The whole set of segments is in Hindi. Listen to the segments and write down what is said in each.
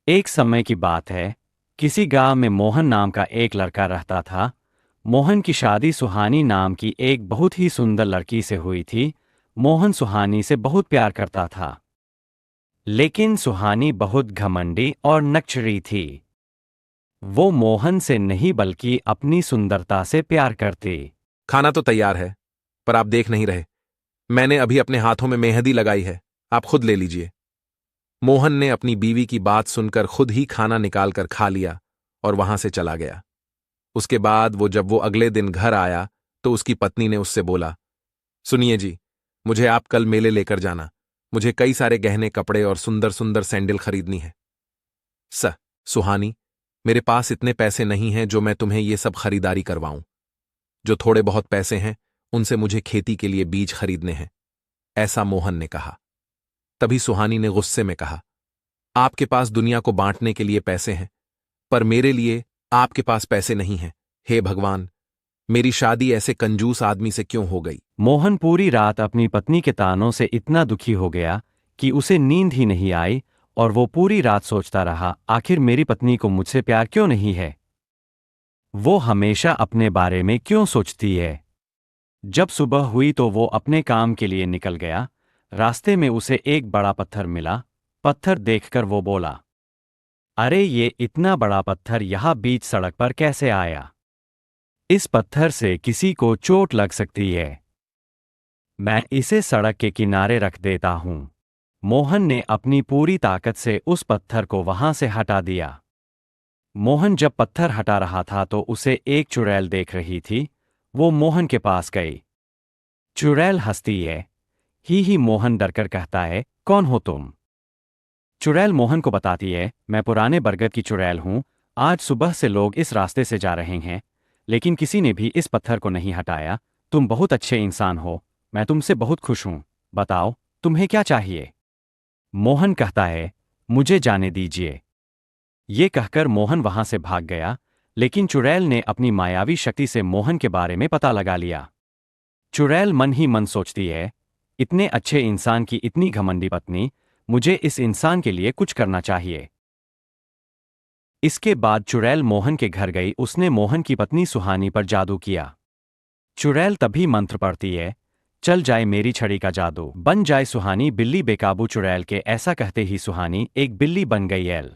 एक समय की बात है। किसी गांव में मोहन नाम का एक लड़का रहता था। मोहन की शादी सुहानी नाम की एक बहुत ही सुंदर लड़की से हुई थी। मोहन सुहानी से बहुत प्यार करता था। लेकिन सुहानी बहुत घमंडी और नकचरी थी। वो मोहन से नहीं बल्कि अपनी सुंदरता से प्यार करती। खाना तो तैयार है, पर आप देख नहीं रहे। मैंने अभी अपने हाथों में मेहंदी लगाई है, आप खुद ले लीजिए। मोहन ने अपनी बीवी की बात सुनकर खुद ही खाना निकालकर खा लिया और वहां से चला गया। उसके बाद जब वो अगले दिन घर आया तो उसकी पत्नी ने उससे बोला, सुनिए जी, मुझे आप कल मेले लेकर जाना। मुझे कई सारे गहने, कपड़े और सुंदर सुंदर सैंडल खरीदनी है। सुहानी, मेरे पास इतने पैसे नहीं हैं जो मैं तुम्हें ये सब खरीदारी करवाऊं। जो थोड़े बहुत पैसे हैं उनसे मुझे खेती के लिए बीज खरीदने हैं, ऐसा मोहन ने कहा। तभी सुहानी ने गुस्से में कहा, आपके पास दुनिया को बांटने के लिए पैसे हैं, पर मेरे लिए आपके पास पैसे नहीं हैं। हे भगवान, मेरी शादी ऐसे कंजूस आदमी से क्यों हो गई। मोहन पूरी रात अपनी पत्नी के तानों से इतना दुखी हो गया कि उसे नींद ही नहीं आई और वो पूरी रात सोचता रहा, आखिर मेरी पत्नी को मुझसे प्यार क्यों नहीं है। वो हमेशा अपने बारे में क्यों सोचती है। जब सुबह हुई तो वो अपने काम के लिए निकल गया। रास्ते में उसे एक बड़ा पत्थर मिला। पत्थर देखकर वो बोला, अरे ये इतना बड़ा पत्थर यहाँ बीच सड़क पर कैसे आया। इस पत्थर से किसी को चोट लग सकती है। मैं इसे सड़क के किनारे रख देता हूं। मोहन ने अपनी पूरी ताकत से उस पत्थर को वहां से हटा दिया। मोहन जब पत्थर हटा रहा था तो उसे एक चुड़ैल देख रही थी। वो मोहन के पास गई। चुड़ैल हंसती है। ही मोहन डरकर कहता है, कौन हो तुम। चुड़ैल मोहन को बताती है, मैं पुराने बरगद की चुड़ैल हूं। आज सुबह से लोग इस रास्ते से जा रहे हैं, लेकिन किसी ने भी इस पत्थर को नहीं हटाया। तुम बहुत अच्छे इंसान हो, मैं तुमसे बहुत खुश हूं। बताओ, तुम्हें क्या चाहिए। मोहन कहता है, मुझे जाने दीजिए। ये कहकर मोहन वहां से भाग गया, लेकिन चुड़ैल ने अपनी मायावी शक्ति से मोहन के बारे में पता लगा लिया। चुड़ैल मन ही मन सोचती है, इतने अच्छे इंसान की इतनी घमंडी पत्नी, मुझे इस इंसान के लिए कुछ करना चाहिए। इसके बाद चुड़ैल मोहन के घर गई। उसने मोहन की पत्नी सुहानी पर जादू किया। चुड़ैल तभी मंत्र पढ़ती है, चल जाए मेरी छड़ी का जादू, बन जाए सुहानी बिल्ली बेकाबू। चुड़ैल के ऐसा कहते ही सुहानी एक बिल्ली बन गई एल।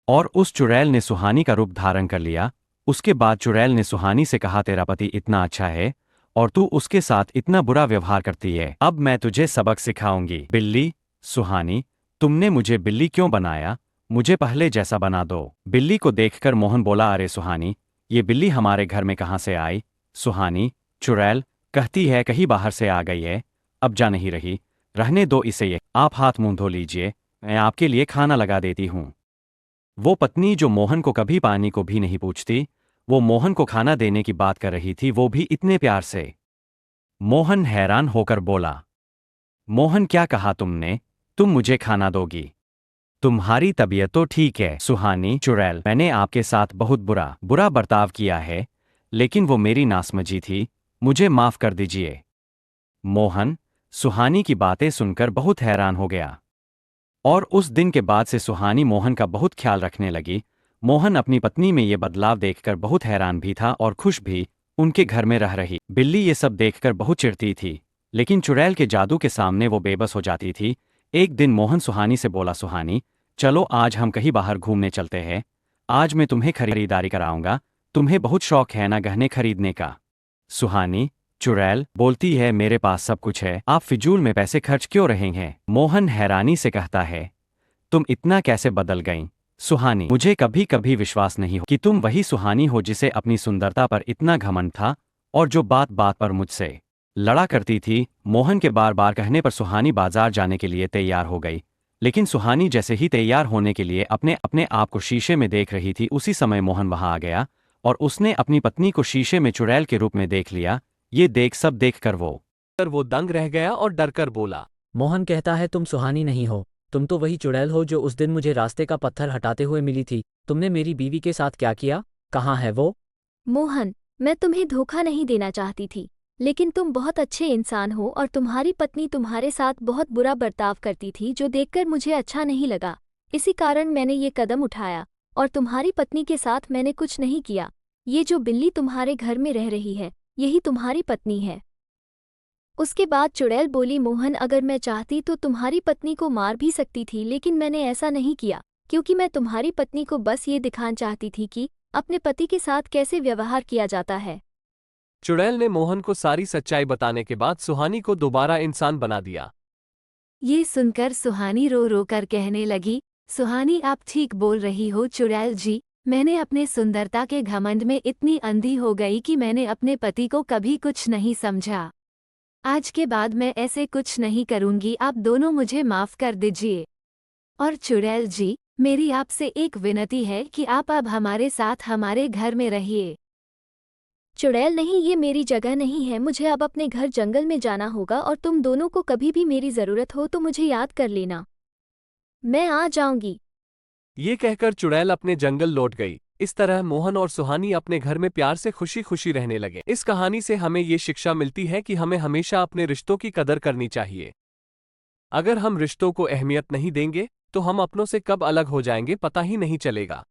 और उस चुड़ैल ने सुहानी का रूप धारण कर लिया। उसके बाद चुड़ैल ने सुहानी से कहा, तेरा पति इतना अच्छा है और तू उसके साथ इतना बुरा व्यवहार करती है। अब मैं तुझे सबक सिखाऊंगी। बिल्ली, सुहानी, तुमने मुझे बिल्ली क्यों बनाया। मुझे पहले जैसा बना दो। बिल्ली को देखकर मोहन बोला, अरे सुहानी, ये बिल्ली हमारे घर में कहाँ से आई। सुहानी, चुड़ैल कहती है कहीं बाहर से आ गई है, अब जा नहीं रही, रहने दो इसे। ये आप हाथ मुंह धो लीजिए, मैं आपके लिए खाना लगा देती हूँ। वो पत्नी जो मोहन को कभी पानी को भी नहीं पूछती, वो मोहन को खाना देने की बात कर रही थी, वो भी इतने प्यार से। मोहन हैरान होकर बोला, मोहन क्या कहा तुमने, तुम मुझे खाना दोगी। तुम्हारी तबीयत तो ठीक है। सुहानी, चुड़ैल, मैंने आपके साथ बहुत बुरा बुरा बर्ताव किया है, लेकिन वो मेरी नासमझी थी, मुझे माफ कर दीजिए। मोहन सुहानी की बातें सुनकर बहुत हैरान हो गया। और उस दिन के बाद से सुहानी मोहन का बहुत ख्याल रखने लगी। मोहन अपनी पत्नी में ये बदलाव देखकर बहुत हैरान भी था और खुश भी। उनके घर में रह रही बिल्ली ये सब देखकर बहुत चिढ़ती थी, लेकिन चुड़ैल के जादू के सामने वो बेबस हो जाती थी। एक दिन मोहन सुहानी से बोला, सुहानी, चलो आज हम कहीं बाहर घूमने चलते हैं। आज मैं तुम्हें खरीदारी कराऊंगा। तुम्हें बहुत शौक है ना गहने खरीदने का। सुहानी, चुड़ैल बोलती है, मेरे पास सब कुछ है, आप फिजूल में पैसे खर्च क्यों रहे हैं। मोहन हैरानी से कहता है, तुम इतना कैसे बदल गईं। सुहानी, मुझे कभी कभी विश्वास नहीं हो कि तुम वही सुहानी हो जिसे अपनी सुंदरता पर इतना घमंड था और जो बात बात पर मुझसे लड़ा करती थी। मोहन के बार बार कहने पर सुहानी बाजार जाने के लिए तैयार हो गई, लेकिन सुहानी जैसे ही तैयार होने के लिए अपने अपने आप को शीशे में देख रही थी, उसी समय मोहन वहां आ गया और उसने अपनी पत्नी को शीशे में चुड़ैल के रूप में देख लिया। ये देख कर वो दंग रह गया और डर कर बोला, मोहन कहता है तुम सुहानी नहीं हो, तुम तो वही चुड़ैल हो जो उस दिन मुझे रास्ते का पत्थर हटाते हुए मिली थी। तुमने मेरी बीवी के साथ क्या किया, कहाँ है वो। मोहन, मैं तुम्हें धोखा नहीं देना चाहती थी, लेकिन तुम बहुत अच्छे इंसान हो और तुम्हारी पत्नी तुम्हारे साथ बहुत बुरा बर्ताव करती थी, जो देखकर मुझे अच्छा नहीं लगा। इसी कारण मैंने ये कदम उठाया, और तुम्हारी पत्नी के साथ मैंने कुछ नहीं किया। ये जो बिल्ली तुम्हारे घर में रह रही है, यही तुम्हारी पत्नी है। उसके बाद चुड़ैल बोली, मोहन, अगर मैं चाहती तो तुम्हारी पत्नी को मार भी सकती थी, लेकिन मैंने ऐसा नहीं किया, क्योंकि मैं तुम्हारी पत्नी को बस ये दिखाना चाहती थी कि अपने पति के साथ कैसे व्यवहार किया जाता है। चुड़ैल ने मोहन को सारी सच्चाई बताने के बाद सुहानी को दोबारा इंसान बना दिया। ये सुनकर सुहानी रो रो कर कहने लगी, सुहानी, आप ठीक बोल रही हो चुड़ैल जी। मैंने अपने सुंदरता के घमंड में इतनी अंधी हो गई कि मैंने अपने पति को कभी कुछ नहीं समझा। आज के बाद मैं ऐसे कुछ नहीं करूंगी, आप दोनों मुझे माफ कर दीजिए। और चुड़ैल जी, मेरी आपसे एक विनती है कि आप अब हमारे साथ हमारे घर में रहिए। चुड़ैल, नहीं, ये मेरी जगह नहीं है। मुझे अब अपने घर जंगल में जाना होगा, और तुम दोनों को कभी भी मेरी ज़रूरत हो तो मुझे याद कर लेना, मैं आ जाऊंगी। ये कहकर चुड़ैल अपने जंगल लौट गई। इस तरह मोहन और सुहानी अपने घर में प्यार से खुशी खुशी रहने लगे। इस कहानी से हमें ये शिक्षा मिलती है कि हमें हमेशा अपने रिश्तों की कदर करनी चाहिए। अगर हम रिश्तों को अहमियत नहीं देंगे तो हम अपनों से कब अलग हो जाएंगे पता ही नहीं चलेगा।